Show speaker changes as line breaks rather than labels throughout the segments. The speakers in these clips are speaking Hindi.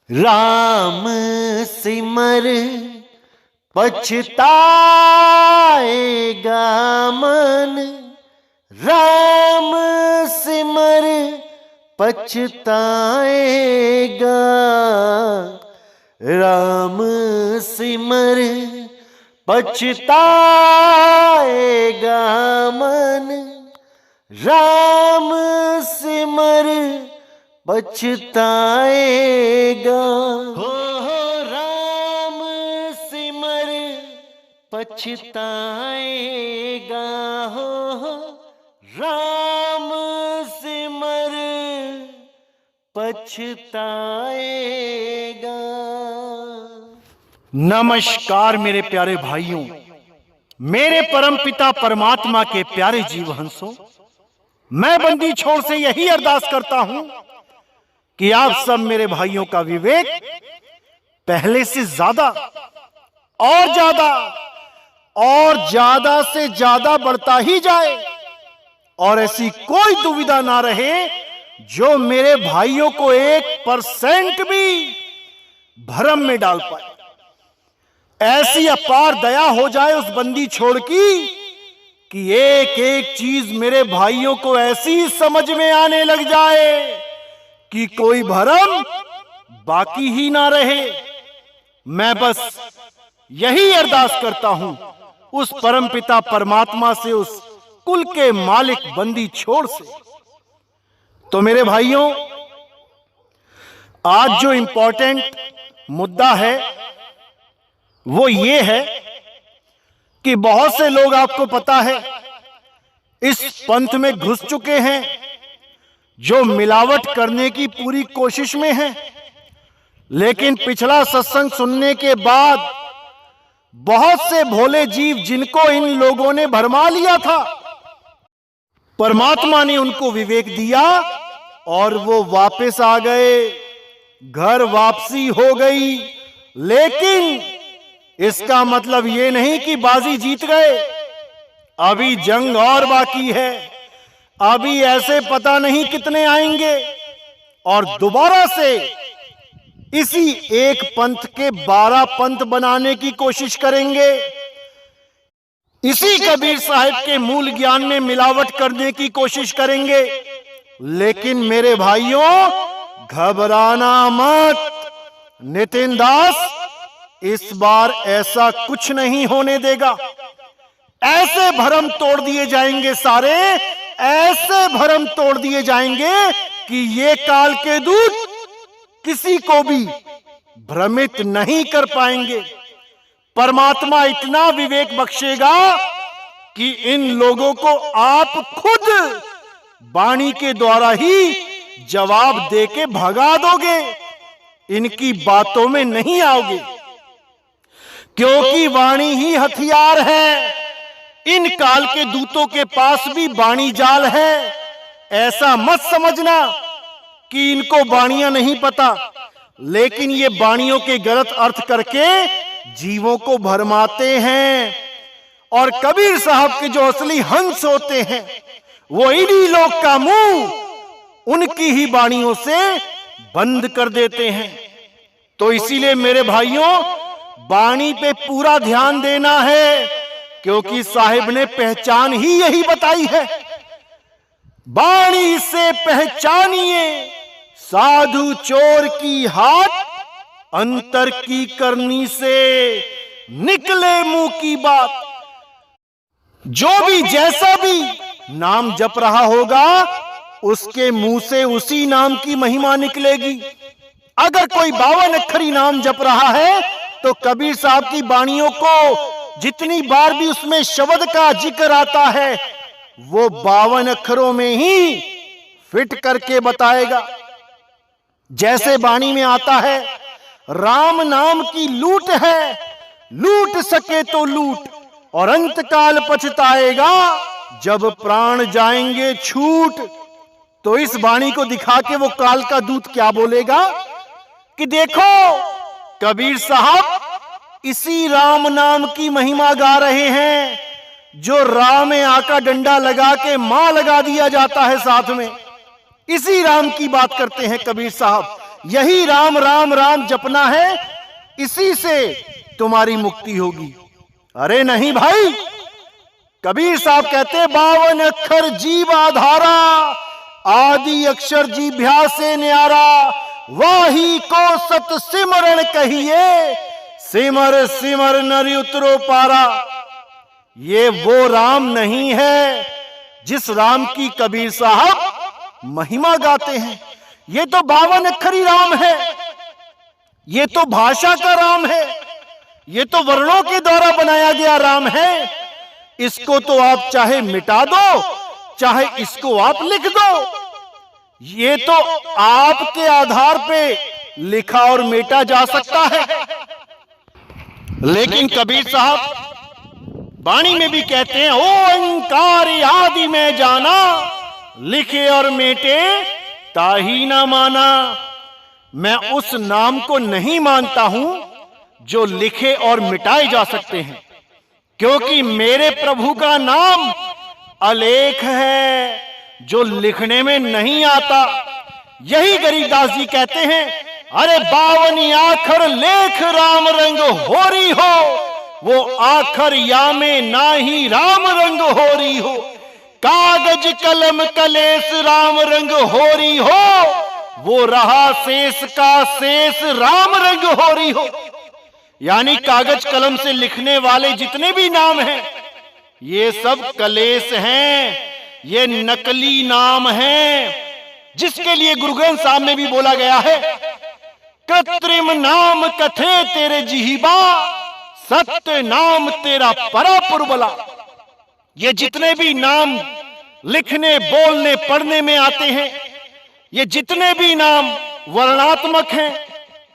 राम सिमर पछताएगा मन, राम सिमर पछताएगा, राम सिमर पछताएगा मन, राम सिमर पछताएगा। हो राम सिमर पछताएगा, हो राम सिमर पछताएगा।
नमस्कार मेरे प्यारे भाइयों, मेरे परम पिता परमात्मा के प्यारे जीव हंसों, मैं बंदी छोड़ से यही अरदास करता हूं कि आप सब मेरे भाइयों का विवेक पहले से ज्यादा और ज्यादा से ज्यादा बढ़ता ही जाए और ऐसी कोई दुविधा ना रहे जो मेरे भाइयों को 1% भी भ्रम में डाल पाए। ऐसी अपार दया हो जाए उस बंदी छोड़ की कि एक एक चीज मेरे भाइयों को ऐसी समझ में आने लग जाए कि कोई भ्रम बाकी ही ना रहे। मैं बस यही अरदास करता हूं उस परमपिता परमात्मा से, उस कुल के मालिक बंदी छोड़ से। तो मेरे भाइयों, आज जो इंपॉर्टेंट मुद्दा है वो ये है कि बहुत से लोग, आपको पता है, इस पंथ में घुस चुके हैं जो मिलावट करने की पूरी कोशिश में हैं। लेकिन पिछला सत्संग सुनने के बाद बहुत से भोले जीव जिनको इन लोगों ने भरमा लिया था, परमात्मा ने उनको विवेक दिया और वो वापस आ गए, घर वापसी हो गई। लेकिन इसका मतलब ये नहीं कि बाजी जीत गए, अभी जंग और बाकी है। अभी ऐसे पता नहीं कितने आएंगे और दोबारा से इसी एक पंथ के 12 पंथ बनाने की कोशिश करेंगे। इसी कबीर साहिब के मूल ज्ञान में मिलावट करने की कोशिश करेंगे। लेकिन मेरे भाइयों, घबराना मत। नितिन दास इस बार ऐसा कुछ नहीं होने देगा। ऐसे भ्रम तोड़ दिए जाएंगे, सारे ऐसे भ्रम तोड़ दिए जाएंगे कि ये काल के दूत किसी को भी भ्रमित नहीं कर पाएंगे। परमात्मा इतना विवेक बख्शेगा कि इन लोगों को आप खुद वाणी के द्वारा ही जवाब देके भगा दोगे, इनकी बातों में नहीं आओगे, क्योंकि वाणी ही हथियार है। इन काल के दूतों के पास भी वाणी जाल है। ऐसा मत समझना कि इनको वाणियां नहीं पता, लेकिन ये वाणियों के गलत अर्थ करके जीवों को भरमाते हैं। और कबीर साहब के जो असली हंस होते हैं वो इन्हीं लोग का मुंह उनकी ही वाणियों से बंद कर देते हैं। तो इसीलिए मेरे भाइयों, वाणी पे पूरा ध्यान देना है, क्योंकि साहिब ने पहचान ही यही बताई है। वाणी से पहचानिए साधु चोर की हाथ, अंतर की करनी से निकले मुंह की बात। जो भी जैसा भी नाम जप रहा होगा उसके मुंह से उसी नाम की महिमा निकलेगी। अगर कोई 52 अक्षरी नाम जप रहा है तो कबीर साहब की वाणियों को जितनी बार भी उसमें शब्द का जिक्र आता है वो 52 अक्षरों में ही फिट करके बताएगा। जैसे वाणी में आता है, राम नाम की लूट है, लूट सके तो लूट, और अंत काल पछताएगा जब प्राण जाएंगे छूट। तो इस वाणी को दिखा के वो काल का दूत क्या बोलेगा कि देखो, कबीर साहब इसी राम नाम की महिमा गा रहे हैं जो राम में आका डंडा लगा के मां लगा दिया जाता है साथ में। इसी राम की बात करते हैं कबीर साहब यही राम राम राम जपना है, इसी से तुम्हारी मुक्ति होगी। अरे नहीं भाई, कबीर साहब कहते 52 अक्षर जीव आधारा, आदि अक्षर जीभ्या से न्यारा, वाही को सत सिमरण कहिए, सिमर सिमर नरि उतरो पारा। ये वो राम नहीं है जिस राम की कबीर साहब महिमा गाते हैं। ये तो 52 अक्षरी राम है, ये तो भाषा का राम है, ये तो वर्णों के द्वारा बनाया गया राम है। इसको तो आप चाहे मिटा दो, चाहे इसको आप लिख दो, ये तो आपके आधार पे लिखा और मेटा जा सकता है। लेकिन कबीर साहब वाणी में भी कहते हैं, ओंकार आदि में जाना, लिखे और मेटे ताही ना माना। मैं उस नाम को नहीं मानता हूं जो लिखे और मिटाए जा सकते हैं, क्योंकि मेरे प्रभु का नाम अलेख है जो लिखने में नहीं आता। यही गरीबदास जी कहते हैं, अरे 52 आखर लेख राम रंग होरी हो, वो आखर या में ना ही राम रंग होरी हो। कागज कलम कलेस राम रंग होरी हो, वो रहा शेष का शेष राम रंग होरी हो। यानी कागज कलम से लिखने वाले जितने भी नाम हैं, ये सब कलेस हैं, ये नकली नाम हैं, जिसके लिए गुरु ग्रंथ साहब में भी बोला गया है, कृत्रिम नाम कथे तेरे जिहिबा, सत्य नाम तेरा परापुरबला। ये जितने भी नाम लिखने बोलने पढ़ने में आते हैं, ये जितने भी नाम वर्णात्मक हैं,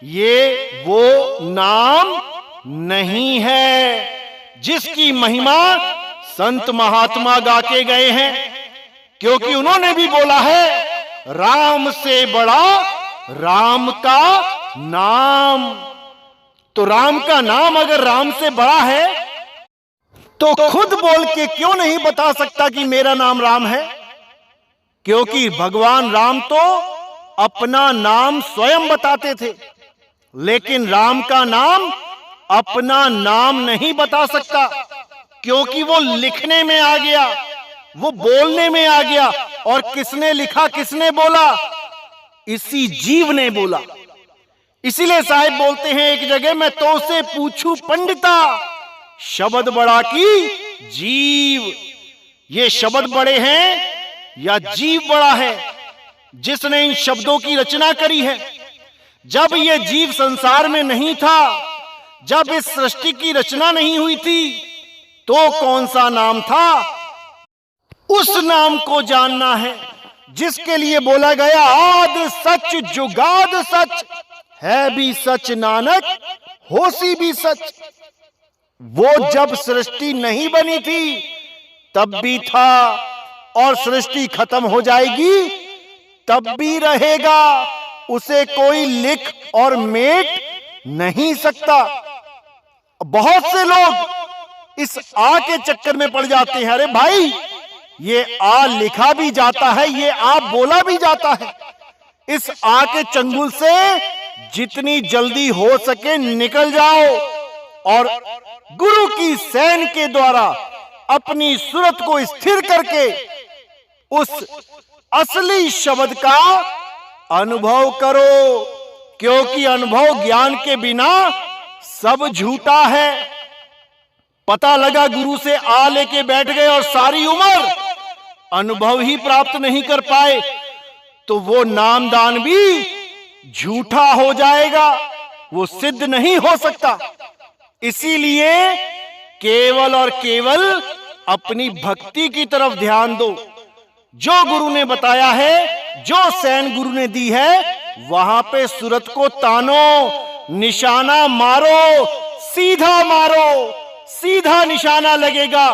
ये वो नाम नहीं है जिसकी महिमा संत महात्मा गा के गए हैं। क्योंकि उन्होंने भी बोला है, राम से बड़ा राम का नाम। तो राम का नाम अगर राम से बड़ा है, तो खुद बोल के क्यों नहीं बता सकता कि मेरा नाम राम है? क्योंकि भगवान राम तो अपना नाम स्वयं बताते थे, लेकिन राम का नाम अपना नाम नहीं बता सकता, क्योंकि वो लिखने में आ गया, वो बोलने में आ गया। और किसने लिखा, किसने बोला? इसी जीव ने बोला। इसीलिए साहिब बोलते हैं एक जगह, मैं तो से पूछूं पंडिता, शब्द बड़ा की जीव। ये शब्द बड़े हैं या जीव बड़ा है जिसने इन शब्दों की रचना करी है? जब ये जीव संसार में नहीं था, जब इस सृष्टि की रचना नहीं हुई थी, तो कौन सा नाम था? उस नाम को जानना है जिसके लिए बोला गया, आद सच जुगाद सच, है भी सच नानक होसी भी सच। वो जब सृष्टि नहीं बनी थी तब भी था, और सृष्टि खत्म हो जाएगी तब भी रहेगा। उसे कोई लिख और मेट नहीं सकता। बहुत से लोग इस आ के चक्कर में पड़ जाते हैं। अरे भाई, ये आ लिखा भी जाता है, ये आ बोला भी जाता है। इस आ के चंगुल से जितनी जल्दी हो सके निकल जाओ और गुरु की सेन के द्वारा अपनी सूरत को स्थिर करके उस असली शब्द का अनुभव करो, क्योंकि अनुभव ज्ञान के बिना सब झूठा है। पता लगा गुरु से आ लेके बैठ गए और सारी उम्र अनुभव ही प्राप्त नहीं कर पाए, तो वो नामदान भी झूठा हो जाएगा, वो सिद्ध नहीं हो सकता। इसीलिए केवल और केवल अपनी भक्ति की तरफ ध्यान दो। जो गुरु ने बताया है, जो सैन गुरु ने दी है, वहां पे सूरत को तानो, निशाना मारो, सीधा मारो, सीधा निशाना लगेगा।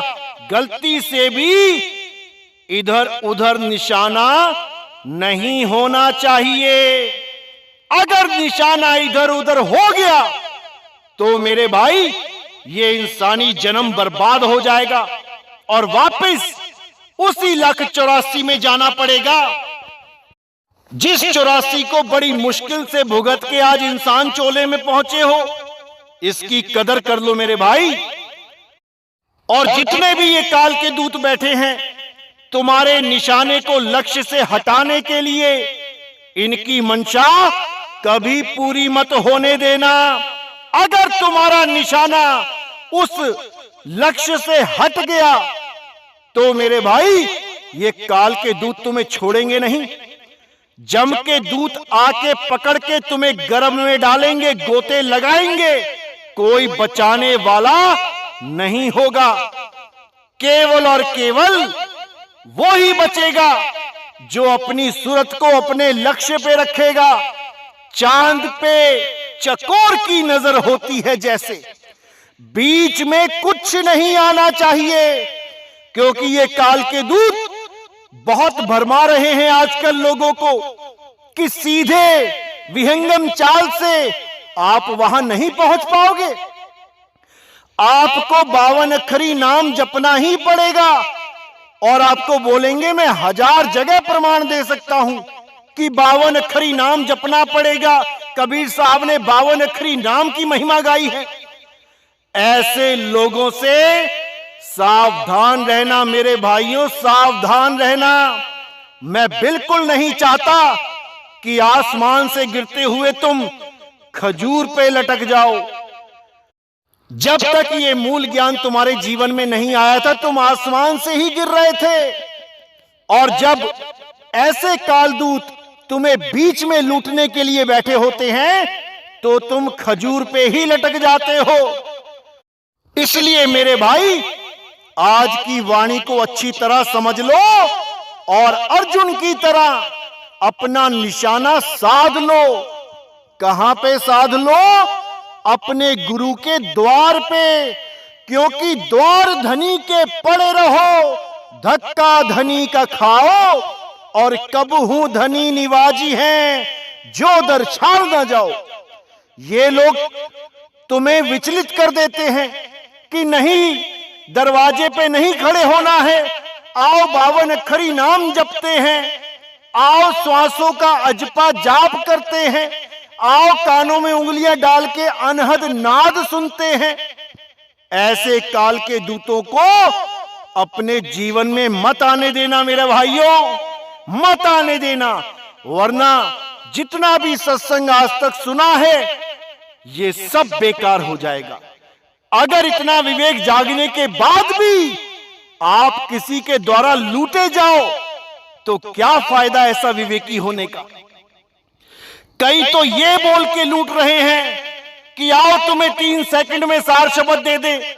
गलती से भी इधर उधर निशाना नहीं होना चाहिए। अगर निशाना इधर उधर हो गया तो मेरे भाई ये इंसानी जन्म बर्बाद हो जाएगा और वापस उसी 184 में जाना पड़ेगा। जिस 84 को बड़ी मुश्किल से भुगत के आज इंसान चोले में पहुंचे हो, इसकी कदर कर लो मेरे भाई। और जितने भी ये काल के दूत बैठे हैं, तुम्हारे निशाने को लक्ष्य से हटाने के लिए इनकी मंशा कभी पूरी मत होने देना। अगर तुम्हारा निशाना उस लक्ष्य से हट गया तो मेरे भाई ये काल के दूत तुम्हें छोड़ेंगे नहीं। जम के दूत आके पकड़ के तुम्हें गर्भ में डालेंगे, गोते लगाएंगे, कोई बचाने वाला नहीं होगा। केवल और केवल वो ही बचेगा जो अपनी सूरत को अपने लक्ष्य पे रखेगा। चांद पे चकोर की नजर होती है जैसे, बीच में कुछ नहीं आना चाहिए, क्योंकि ये काल के दूत बहुत भरमा रहे हैं आजकल लोगों को कि सीधे विहंगम चाल से आप वहां नहीं पहुंच पाओगे। आपको 52 अक्षरी नाम जपना ही पड़ेगा। और आपको बोलेंगे, मैं 1000 जगह प्रमाण दे सकता हूं कि 52 अक्षरी नाम जपना पड़ेगा। कबीर साहब ने 52 अक्षरी नाम की महिमा गाई है। ऐसे लोगों से सावधान रहना मेरे भाइयों, सावधान रहना। मैं बिल्कुल नहीं चाहता कि आसमान से गिरते हुए तुम खजूर पे लटक जाओ। जब तक ये मूल ज्ञान तुम्हारे जीवन में नहीं आया था, तुम आसमान से ही गिर रहे थे। और जब ऐसे कालदूत तुम्हें बीच में लूटने के लिए बैठे होते हैं तो तुम खजूर पे ही लटक जाते हो। इसलिए मेरे भाई, आज की वाणी को अच्छी तरह समझ लो और अर्जुन की तरह अपना निशाना साध लो। कहां पे साध लो? अपने गुरु के द्वार पे, क्योंकि द्वार धनी के पड़े रहो, धक्का धनी का खाओ, और कब हूं धनी निवाजी हैं, जो दर छाड़ ना जाओ। ये लोग तुम्हें विचलित कर देते हैं कि नहीं, दरवाजे पे नहीं खड़े होना है, आओ 52 अक्षरी नाम जपते हैं, आओ श्वासों का अजपा जाप करते हैं, आओ कानों में उंगलियां डाल के अनहद नाद सुनते हैं। ऐसे काल के दूतों को अपने जीवन में मत आने देना मेरे भाइयों, मत आने देना। वरना जितना भी सत्संग आज तक सुना है ये सब बेकार हो जाएगा। अगर इतना विवेक जागने के बाद भी आप किसी के द्वारा लूटे जाओ तो क्या फायदा ऐसा विवेकी होने का। कई तो ये बोल के लूट रहे हैं कि आओ तुम्हें 3 सेकंड में सार शब्द दे दे।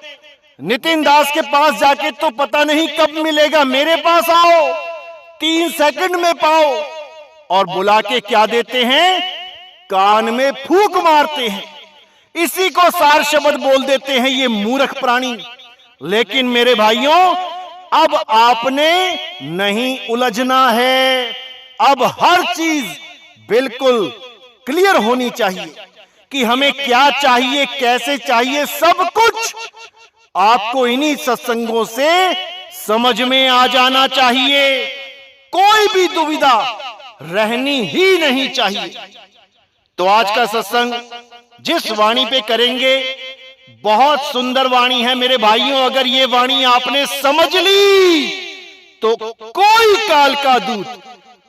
नितिन दास के पास जाके तो पता नहीं कब मिलेगा, मेरे पास आओ 3 सेकंड में पाओ। और बुला के क्या देते हैं? कान में फूंक मारते हैं, इसी को सार शब्द बोल देते हैं ये मूर्ख प्राणी। लेकिन मेरे भाइयों, अब आपने नहीं उलझना है। अब हर चीज बिल्कुल क्लियर होनी चाहिए कि हमें क्या चाहिए, कैसे चाहिए। सब कुछ आपको इन्हीं सत्संगों से समझ में आ जाना चाहिए। कोई भी दुविधा रहनी ही नहीं चाहिए। तो आज का सत्संग जिस वाणी पे करेंगे, बहुत सुंदर वाणी है मेरे भाइयों। अगर ये वाणी आपने समझ ली तो कोई काल का दूत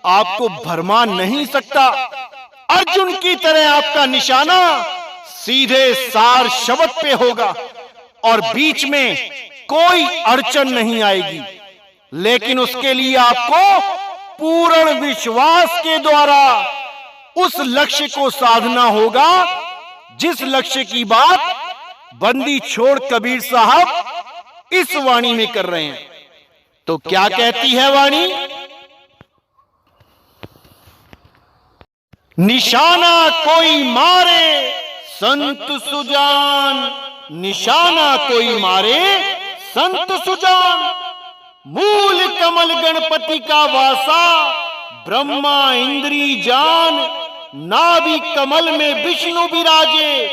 आपको भरमा नहीं सकता। अर्जुन की तरह आपका निशाना सीधे सार शब्द पे होगा और बीच में कोई अड़चन नहीं आएगी। लेकिन उसके लिए आपको पूर्ण विश्वास के द्वारा उस लक्ष्य को साधना होगा जिस लक्ष्य की बात बंदी छोड़ कबीर साहब इस वाणी में कर रहे हैं। तो क्या कहती है वाणी? निशाना कोई मारे संत सुजान, निशाना कोई मारे संत सुजान। मूल कमल गणपति का वासा, ब्रह्मा इंद्री जान। नाभि कमल में विष्णु विराजे,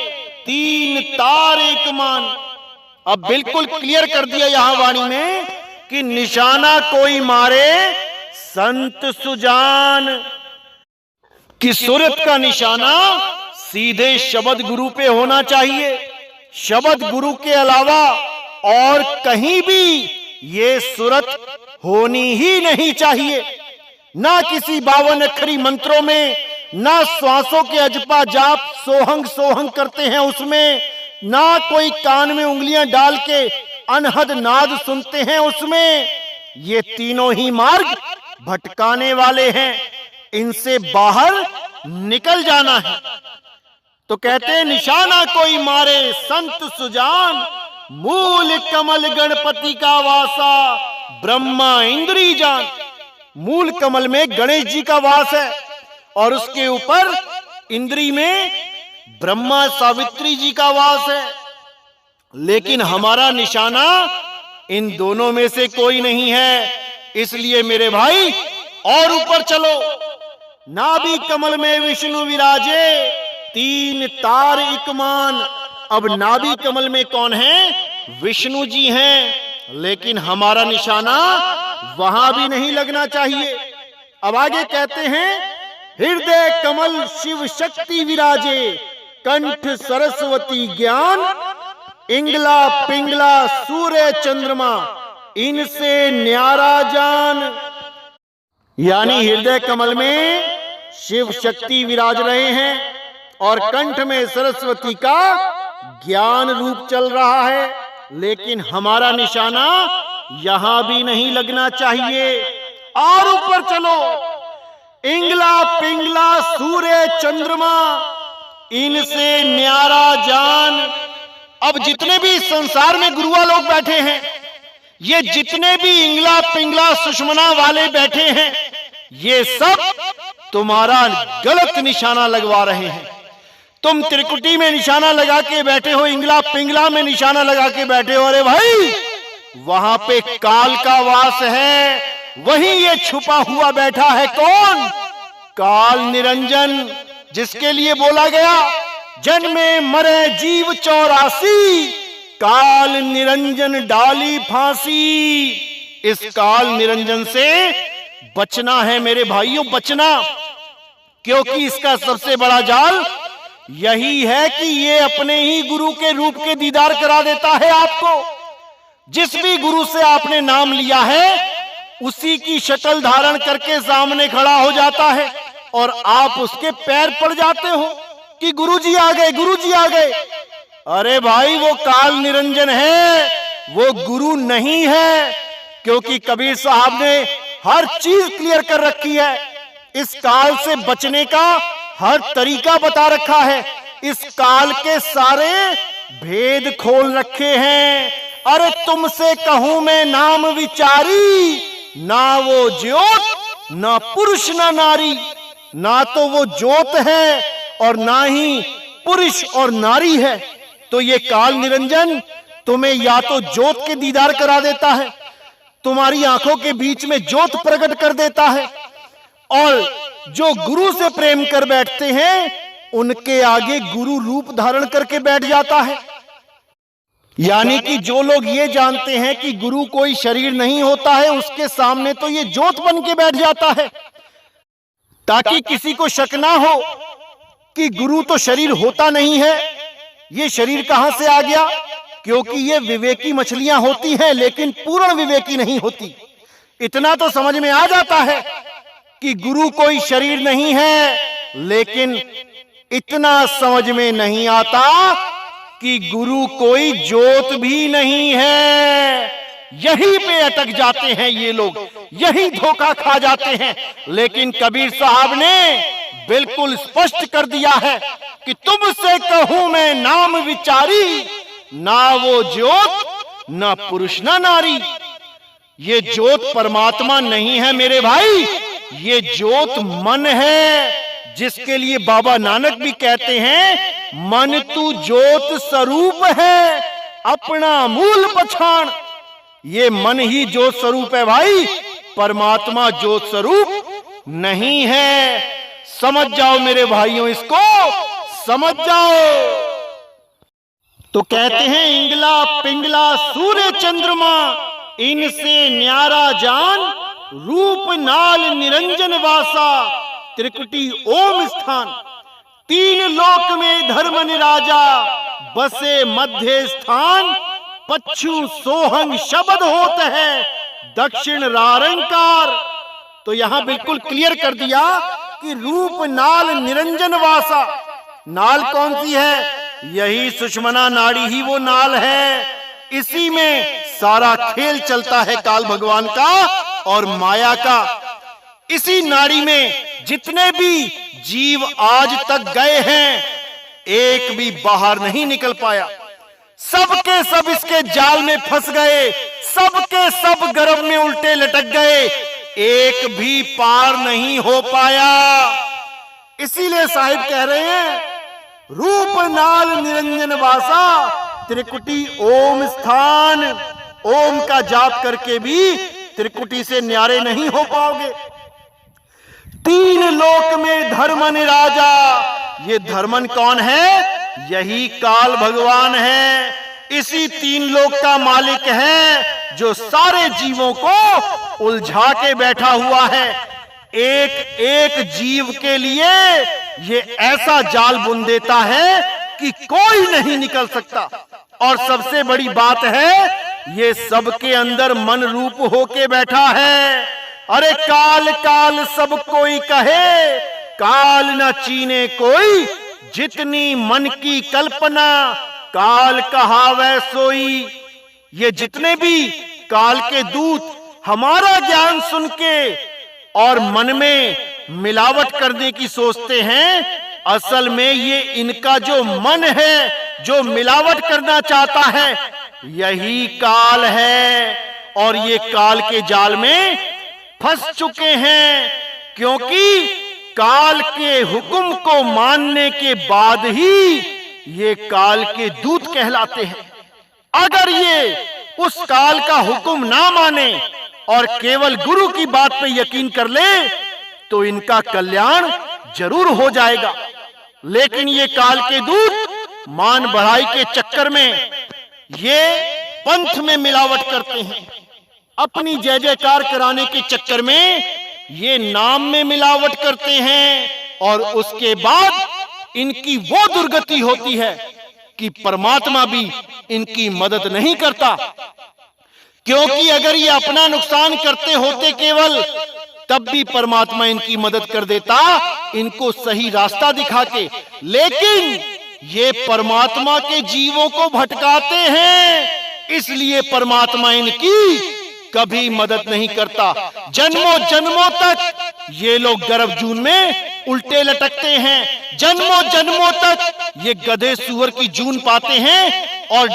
3 तार एक मान। अब बिल्कुल क्लियर कर दिया यहां वाणी में कि निशाना कोई मारे संत सुजान। कि सूरत का निशाना सीधे शब्द गुरु पे होना चाहिए। शब्द गुरु के अलावा और कहीं भी ये सूरत होनी ही नहीं चाहिए। ना किसी 52 अक्षरी मंत्रों में, ना श्वासों के अजपा जाप सोहंग सोहंग करते हैं उसमें, ना कोई कान में उंगलियां डाल के अनहद नाद सुनते हैं उसमें। ये तीनों ही मार्ग भटकाने वाले हैं, इनसे बाहर निकल जाना है। तो कहते हैं निशाना कोई मारे संत सुजान, मूल कमल गणपति का वासा, ब्रह्मा इंद्री जान। मूल कमल में गणेश जी का वास है और उसके ऊपर इंद्री में ब्रह्मा सावित्री जी का वास है। लेकिन हमारा निशाना इन दोनों में से कोई नहीं है। इसलिए मेरे भाई और ऊपर चलो। नाभि कमल में विष्णु विराजे, 3 तार एकमान। अब नाभि कमल में कौन है? विष्णु जी हैं। लेकिन हमारा निशाना वहां भी नहीं लगना चाहिए। अब आगे कहते हैं हृदय कमल शिव शक्ति विराजे, कंठ सरस्वती ज्ञान, इंगला पिंगला सूर्य चंद्रमा, इनसे न्यारा जान। यानी हृदय कमल में शिव शक्ति विराज रहे हैं और कंठ में सरस्वती का ज्ञान रूप चल रहा है। लेकिन हमारा निशाना यहां भी नहीं लगना चाहिए। और ऊपर चलो। इंगला पिंगला सूर्य चंद्रमा, इनसे न्यारा जान। अब जितने भी संसार में गुरुआ लोग बैठे हैं, ये जितने भी इंगला पिंगला सुषमना वाले बैठे हैं, ये सब तुम्हारा गलत निशाना लगवा रहे हैं। तुम त्रिकुटी में निशाना लगा के बैठे हो, इंगला पिंगला में निशाना लगा के बैठे हो। अरे भाई, वहां पे काल का वास है, वहीं ये छुपा हुआ बैठा है। कौन? काल निरंजन, जिसके लिए बोला गया जन्मे मरे जीव 84, काल निरंजन डाली फांसी। इस काल निरंजन से बचना है मेरे भाइयों, बचना। क्योंकि इसका सबसे बड़ा जाल यही है कि ये अपने ही गुरु के रूप के दीदार करा देता है आपको। जिस भी गुरु से आपने नाम लिया है, उसी की शक्ल धारण करके सामने खड़ा हो जाता है और आप उसके पैर पड़ जाते हो कि गुरुजी आ गए, गुरुजी आ गए। अरे भाई, वो काल निरंजन है, वो गुरु नहीं है। क्योंकि कबीर साहब ने हर चीज क्लियर कर रखी है। इस काल से बचने का हर तरीका बता रखा है। इस काल के सारे भेद खोल रखे हैं। अरे तुमसे कहूं मैं नाम विचारी, ना वो ज्योत ना पुरुष ना नारी। ना तो वो ज्योत है और ना ही पुरुष और नारी है। तो ये काल निरंजन तुम्हें या तो ज्योत के दीदार करा देता है, तुम्हारी आंखों के बीच में ज्योत प्रकट कर देता है, और जो गुरु से प्रेम कर बैठते हैं उनके आगे गुरु रूप धारण करके बैठ जाता है। यानी कि जो लोग ये जानते हैं कि गुरु कोई शरीर नहीं होता है, उसके सामने तो ये ज्योत बन के बैठ जाता है, ताकि किसी को शक ना हो कि गुरु तो शरीर होता नहीं है। ये शरीर कहां से आ गया? क्योंकि ये विवेकी मछलियां होती हैं, लेकिन पूर्ण विवेकी नहीं होती। इतना तो समझ में आ जाता है कि गुरु कोई शरीर नहीं है, लेकिन इतना समझ में नहीं आता कि गुरु कोई ज्योत भी नहीं है। यहीं पे अटक जाते हैं ये लोग, यही धोखा खा जाते हैं। लेकिन कबीर साहब ने बिल्कुल स्पष्ट कर दिया है कि तुमसे कहूं मैं नाम विचारी, ना वो ज्योत ना पुरुष ना नारी। ये ज्योत परमात्मा नहीं है मेरे भाई, ये ज्योत मन है, जिसके लिए बाबा नानक भी कहते हैं मन तू ज्योत स्वरूप है, अपना मूल पछाण। ये मन ही ज्योत स्वरूप है भाई, परमात्मा ज्योत स्वरूप नहीं है। समझ जाओ मेरे भाइयों, इसको समझ जाओ। तो कहते हैं इंगला पिंगला सूर्य चंद्रमा, इनसे न्यारा जान, रूप नाल निरंजन वासा, त्रिकुटी ओम स्थान। तीन लोक में धर्म निराजा, बसे मध्य स्थान। पच्छु सोहंग शब्द होत है, दक्षिण रारंकार। तो यहां बिल्कुल क्लियर कर दिया कि रूप नाल निरंजन वासा। नाल कौन सी है? यही सुषमना नाड़ी ही वो नाल है। इसी में सारा खेल चलता है काल भगवान का और माया का। इसी नाड़ी में जितने भी जीव आज तक गए हैं, एक भी बाहर नहीं निकल पाया। सबके सब इसके जाल में फंस गए, सबके सब गर्भ में उल्टे लटक गए, एक भी पार नहीं हो पाया। इसीलिए साहिब कह रहे हैं, रूप नाल निरंजन वासा, त्रिकुटी ओम स्थान। ओम का जाप करके भी त्रिकुटी से न्यारे नहीं हो पाओगे। तीन लोक में धर्म निराजा। ये धर्मन कौन है? यही काल भगवान है। इसी तीन लोक का मालिक है जो सारे जीवों को उलझा के बैठा हुआ है। एक एक जीव के लिए ये ऐसा जाल बुन देता है कि कोई नहीं निकल सकता। और सबसे बड़ी बात है, ये सबके अंदर मन रूप होके बैठा है। अरे काल काल सब कोई कहे, काल न चीने कोई। जितनी मन की कल्पना, काल कहावै सोई। ये जितने भी काल के दूत हमारा ज्ञान सुन के और मन में मिलावट करने की सोचते हैं, असल में ये इनका जो मन है, जो मिलावट करना चाहता है, यही काल है। और ये काल के जाल में फंस चुके हैं, क्योंकि काल के हुक्म को मानने के बाद ही ये काल के दूत कहलाते हैं। अगर ये उस काल का हुक्म ना माने और केवल गुरु की बात पे यकीन कर ले, तो इनका कल्याण जरूर हो जाएगा। लेकिन ये काल के दूत मान बढ़ाई के चक्कर में ये पंथ में मिलावट करते हैं। अपनी जय जयकार कराने के चक्कर में ये नाम में मिलावट करते हैं, और उसके बाद इनकी वो दुर्गति होती है कि परमात्मा भी इनकी मदद नहीं करता। क्योंकि अगर ये अपना नुकसान करते होते केवल, तब भी परमात्मा इनकी मदद कर देता, इनको सही रास्ता दिखा के। लेकिन ये परमात्मा के जीवों को भटकाते हैं, इसलिए परमात्मा इनकी कभी मदद नहीं करता। जन्मों जन्मों तक ये लोग गर्भजून में उल्टे लटकते हैं। जन्मों जन्मों तक ये गधे सुअर की जून पाते हैं और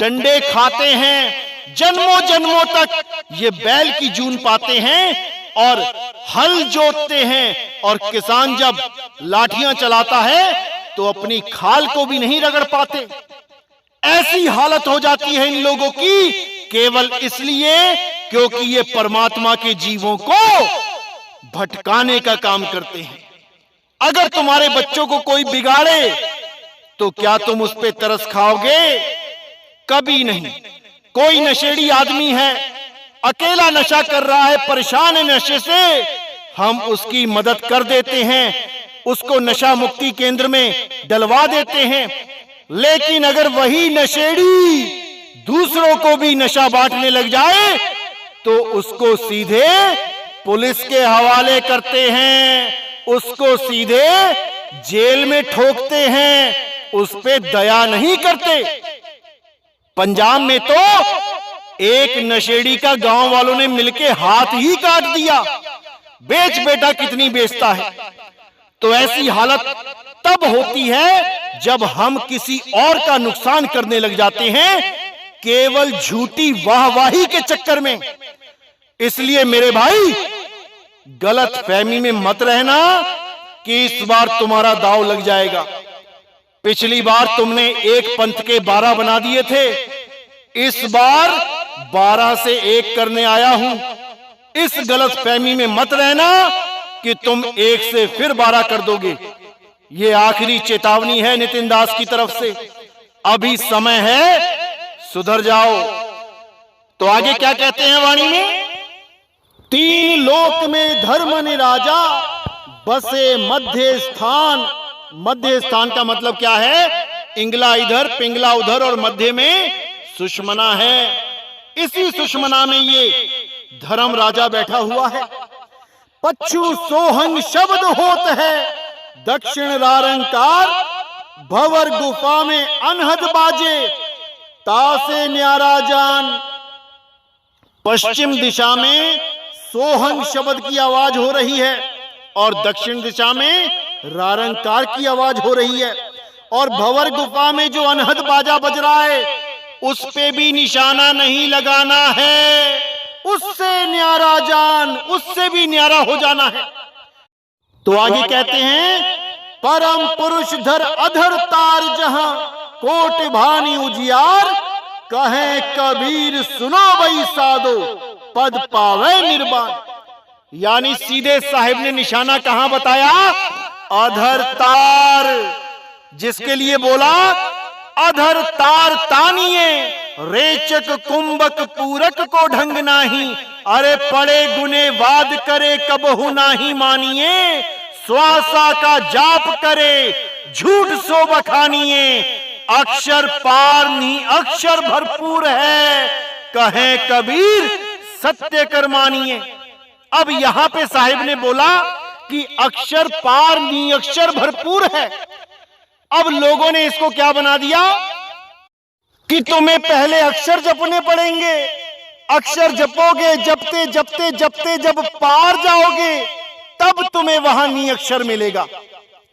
डंडे खाते हैं। जन्मों जन्मों तक ये बैल की जून पाते हैं और हल जोतते हैं, और किसान जब लाठियां चलाता है तो अपनी खाल को भी नहीं रगड़ पाते। ऐसी हालत हो जाती है इन लोगों की, केवल इसलिए क्योंकि ये परमात्मा के जीवों को भटकाने का काम करते हैं। अगर तुम्हारे बच्चों को कोई बिगाड़े तो क्या तुम उस पे तरस खाओगे? कभी नहीं। कोई नशेड़ी आदमी है, अकेला नशा कर रहा है, परेशान है नशे से, हम उसकी मदद कर देते हैं, उसको नशा मुक्ति केंद्र में डलवा देते हैं। लेकिन अगर वही नशेड़ी दूसरों को भी नशा बांटने लग जाए तो उसको सीधे पुलिस के हवाले करते हैं, उसको सीधे जेल में ठोकते हैं, उस पे दया नहीं करते। पंजाब में तो एक नशेड़ी का गांव वालों ने मिलके हाथ ही काट दिया। बेच बेटा कितनी बेचता है। तो ऐसी हालत तब होती है जब हम किसी और का नुकसान करने लग जाते हैं, केवल झूठी वाहवाही के चक्कर में। इसलिए मेरे भाई, गलत फहमी में मत रहना कि इस बार तुम्हारा दांव लग जाएगा। पिछली बार तुमने एक पंथ के 12 बना दिए थे, इस बार 12 से 1 करने आया हूं। इस गलत फहमी में मत रहना कि तुम 1 से फिर 12 कर दोगे। ये आखिरी चेतावनी है नितिन दास की तरफ से। अभी समय है, सुधर जाओ। तो आगे क्या कहते हैं वाणी में? 3 लोक में धर्म निराजा, बसे मध्य स्थान। मध्य स्थान का मतलब क्या है? इंगला इधर, पिंगला उधर और मध्य में सुषमना है। इसी सुषमना में ये धर्म राजा बैठा हुआ है। पच्छु सोहंग शब्द होत है, दक्षिण रारंकार भवर गुफा में अनहद बाजे, तासे न्यारा जान। पश्चिम दिशा में सोहंग शब्द की आवाज हो रही है और दक्षिण दिशा में रारंकार की आवाज हो रही है, और भवर गुफा में जो अनहद बाजा बज रहा है उस पे भी निशाना नहीं लगाना है, उससे न्यारा जान, उससे भी न्यारा हो जाना है। तो आगे कहते हैं, परम पुरुष धर अधर तार जहां, कोट भानी उजियार, कहे कबीर सुनो भाई साधो, पद पावे निर्वाण। यानी सीधे साहिब ने निशाना कहां बताया? अधर तार। जिसके लिए बोला अधर तार तानिए, रेचक कुंभक पूरक को ढंग नाही, अरे पड़े गुने वाद करे कबहु नाही मानिए, श्वासा का जाप करे झूठ सो बखानिए, अक्षर पार नी अक्षर भरपूर है, कहे कबीर सत्य कर मानिए। अब यहां पे साहिब ने बोला कि अक्षर पार नी अक्षर भरपूर है। अब लोगों ने इसको क्या बना दिया कि तुम्हें पहले अक्षर जपने पड़ेंगे, अक्षर जपोगे, जपते जपते जपते जब पार जाओगे तब तुम्हें वहां नी अक्षर मिलेगा।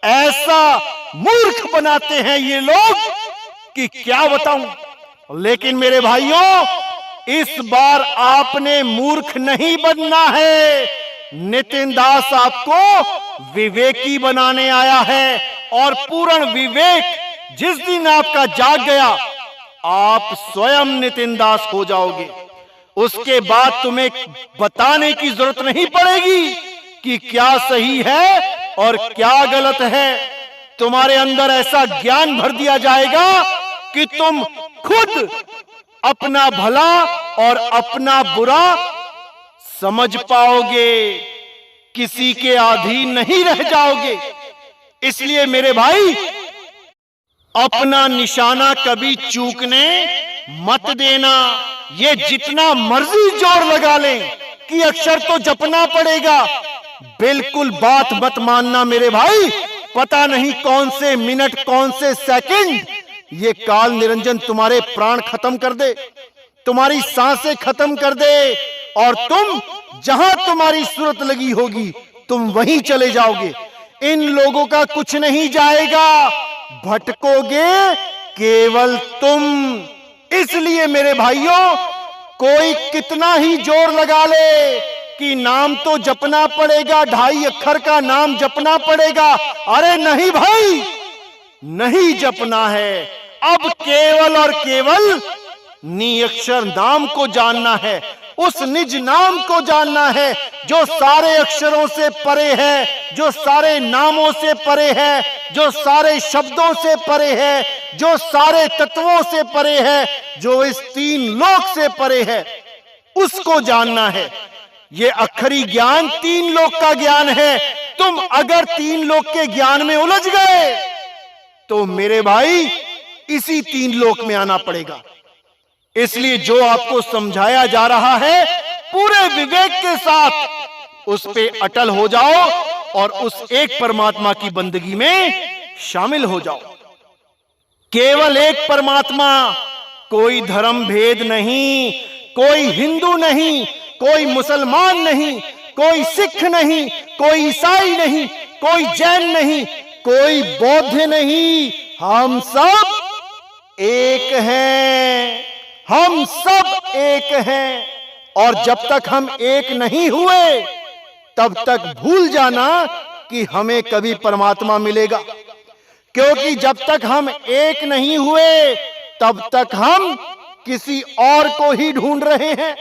ऐसा मूर्ख बनाते हैं ये लोग कि क्या बताऊं। लेकिन मेरे भाइयों, इस बार आपने मूर्ख नहीं बनना है। नितिन दास आपको विवेकी बनाने आया है, और पूर्ण विवेक जिस दिन आपका जाग गया, आप स्वयं नितिन दास हो जाओगे। उसके बाद तुम्हें बताने की जरूरत नहीं पड़ेगी कि क्या सही है और क्या गलत है। तुम्हारे अंदर ऐसा ज्ञान भर दिया जाएगा कि तुम खुद अपना भला और अपना बुरा समझ पाओगे, किसी के अधीन नहीं रह जाओगे। इसलिए मेरे भाई, अपना निशाना कभी चूकने मत देना। ये जितना मर्जी जोर लगा लें कि अक्षर तो जपना पड़ेगा, बिल्कुल बात मत मानना मेरे भाई। पता नहीं कौन से मिनट, कौन से सेकंड ये काल निरंजन तुम्हारे प्राण खत्म कर दे, तुम्हारी सांसें खत्म कर दे, और तुम जहां तुम्हारी सूरत लगी होगी तुम वहीं चले जाओगे। इन लोगों का कुछ नहीं जाएगा, भटकोगे केवल तुम। इसलिए मेरे भाइयों, कोई कितना ही जोर लगा ले कि नाम तो जपना पड़ेगा, 2.5 अक्षर का नाम जपना पड़ेगा, अरे नहीं भाई, नहीं जपना है। अब केवल और केवल निअक्षर नाम को जानना है, उस निज नाम को जानना है जो सारे अक्षरों से परे है, जो सारे नामों से परे है, जो सारे शब्दों से परे है, जो सारे तत्वों से परे है, जो इस 3 लोक से परे है, उसको जानना है। ये अक्षरी ज्ञान 3 लोक का ज्ञान है। तुम अगर 3 लोक के ज्ञान में उलझ गए तो मेरे भाई इसी 3 लोक में आना पड़ेगा। इसलिए जो आपको समझाया जा रहा है, पूरे विवेक के साथ उस पे अटल हो जाओ और उस एक परमात्मा की बंदगी में शामिल हो जाओ। केवल एक परमात्मा, कोई धर्म भेद नहीं, कोई हिंदू नहीं, कोई मुसलमान नहीं, कोई सिख नहीं, कोई ईसाई नहीं, कोई जैन नहीं, कोई बौद्ध नहीं, हम सब एक हैं, हम सब एक हैं। और जब तक हम एक नहीं हुए तब तक भूल जाना कि हमें कभी परमात्मा मिलेगा, क्योंकि जब तक हम एक नहीं हुए तब तक हम किसी और को ही ढूंढ रहे हैं,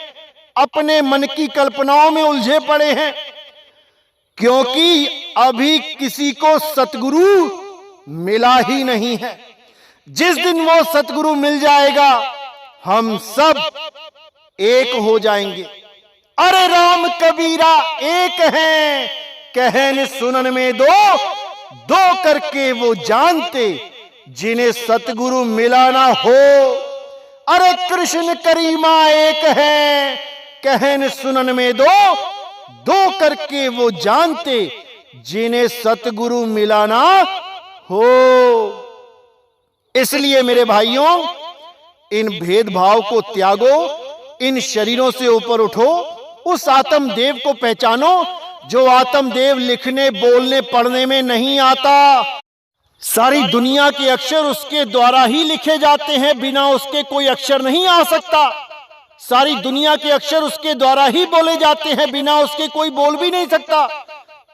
अपने मन की कल्पनाओं में उलझे पड़े हैं, क्योंकि अभी किसी को सतगुरु मिला ही नहीं है। जिस दिन वो सतगुरु मिल जाएगा हम सब एक हो जाएंगे। अरे राम कबीरा एक हैं, कहन सुनन में दो, दो करके वो जानते जिन्हें सतगुरु मिला ना हो। अरे कृष्ण करीमा एक है, कहन सुनन में दो, दो करके वो जानते जिन्हें सतगुरु मिला ना हो। इसलिए मेरे भाइयों, इन भेदभाव को त्यागो, इन शरीरों से ऊपर उठो, उस आत्मदेव को पहचानो जो आत्मदेव लिखने बोलने पढ़ने में नहीं आता। सारी दुनिया के अक्षर उसके द्वारा ही लिखे जाते हैं, बिना उसके कोई अक्षर नहीं आ सकता। सारी दुनिया के अक्षर उसके द्वारा ही बोले जाते हैं, बिना उसके कोई बोल भी नहीं सकता।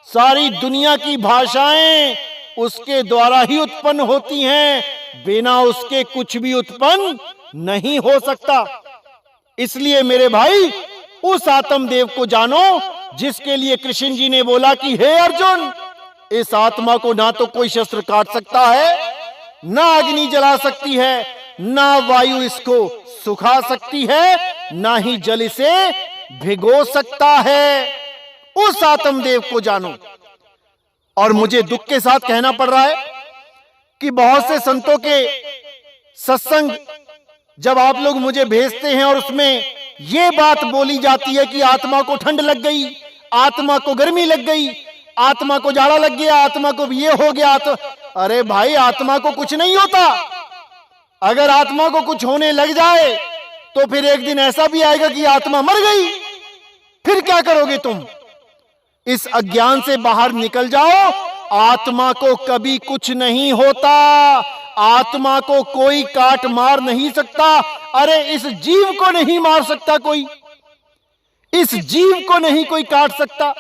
सारी दुनिया की भाषाएं उसके द्वारा ही उत्पन्न होती हैं, बिना उसके कुछ भी उत्पन्न नहीं हो सकता। इसलिए मेरे भाई, उस आत्मदेव को जानो जिसके लिए कृष्ण जी ने बोला कि हे अर्जुन, इस आत्मा को ना तो कोई शस्त्र काट सकता है, ना अग्नि जला सकती है, ना वायु इसको सुखा सकती है, ना ही जल इसे भिगो सकता है। उस आत्मदेव को जानो। और मुझे दुख के साथ कहना पड़ रहा है कि बहुत से संतों के सत्संग जब आप लोग मुझे भेजते हैं और उसमें यह बात बोली जाती है कि आत्मा को ठंड लग गई, आत्मा को गर्मी लग गई, आत्मा को जाड़ा लग गया, आत्मा को ये हो गया। अरे भाई, आत्मा को कुछ नहीं होता। अगर आत्मा को कुछ होने लग जाए तो फिर एक दिन ऐसा भी आएगा कि आत्मा मर गई, फिर क्या करोगे तुम? इस अज्ञान से बाहर निकल जाओ। आत्मा को कभी कुछ नहीं होता, आत्मा को कोई काट मार नहीं सकता। अरे इस जीव को नहीं मार सकता कोई, इस जीव को नहीं कोई काट सकता।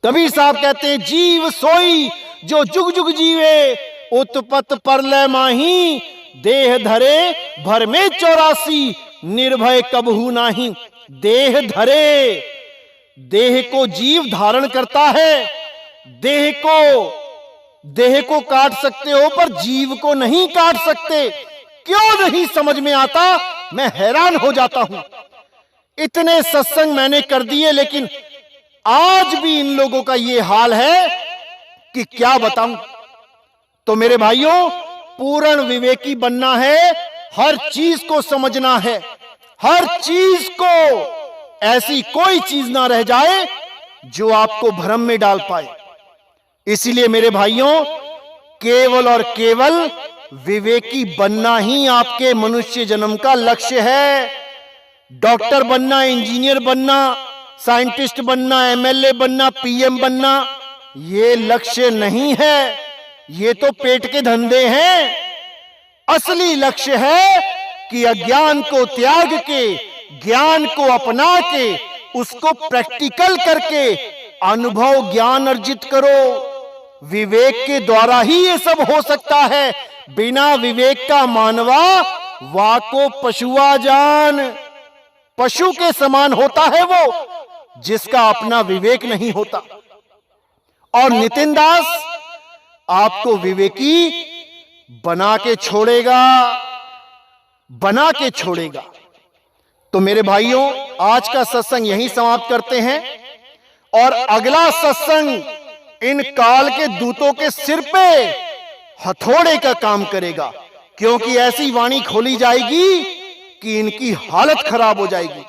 कबीर साहब कहते हैं, जीव सोई जो जुग जुग जीवे, उत्पत परलय माही, देह धरे भर में 84, निर्भय कबहू नाही। देह धरे, देह को जीव धारण करता है। देह को काट सकते हो पर जीव को नहीं काट सकते। क्यों नहीं समझ में आता? मैं हैरान हो जाता हूं। इतने सत्संग मैंने कर दिए, लेकिन आज भी इन लोगों का ये हाल है कि क्या बताऊं। तो मेरे भाइयों, पूर्ण विवेकी बनना है, हर चीज को समझना है, हर चीज को, ऐसी कोई चीज ना रह जाए जो आपको भ्रम में डाल पाए। इसलिए मेरे भाइयों, केवल और केवल विवेकी बनना ही आपके मनुष्य जन्म का लक्ष्य है। डॉक्टर बनना, इंजीनियर बनना, साइंटिस्ट बनना, एमएलए बनना, पीएम बनना, ये लक्ष्य नहीं है। ये तो पेट के धंधे हैं। असली लक्ष्य है कि अज्ञान को त्याग के, ज्ञान को अपना के, उसको प्रैक्टिकल करके अनुभव ज्ञान अर्जित करो। विवेक के द्वारा ही ये सब हो सकता है। बिना विवेक का मानवा वाको पशुआ जान। पशु के समान होता है वो जिसका अपना विवेक नहीं होता। और नितिन दास आपको विवेकी बना के छोड़ेगा, बना के छोड़ेगा। तो मेरे भाइयों, आज का सत्संग यहीं समाप्त करते हैं और अगला सत्संग इन काल के दूतों के सिर पे हथौड़े का काम करेगा, क्योंकि ऐसी वाणी खोली जाएगी कि इनकी हालत खराब हो जाएगी।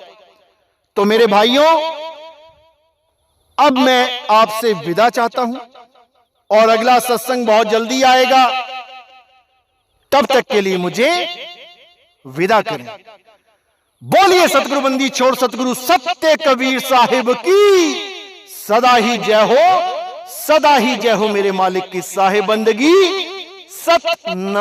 तो मेरे भाइयों, अब मैं आपसे विदा चाहता हूं और अगला सत्संग बहुत जल्दी आएगा। तब तक के लिए मुझे विदा करें। बोलिए सतगुरु बंदी छोड़ सतगुरु सत्य कबीर साहिब की सदा ही जय हो, सदा ही जय हो। मेरे मालिक की साहिब बंदगी सतनाम।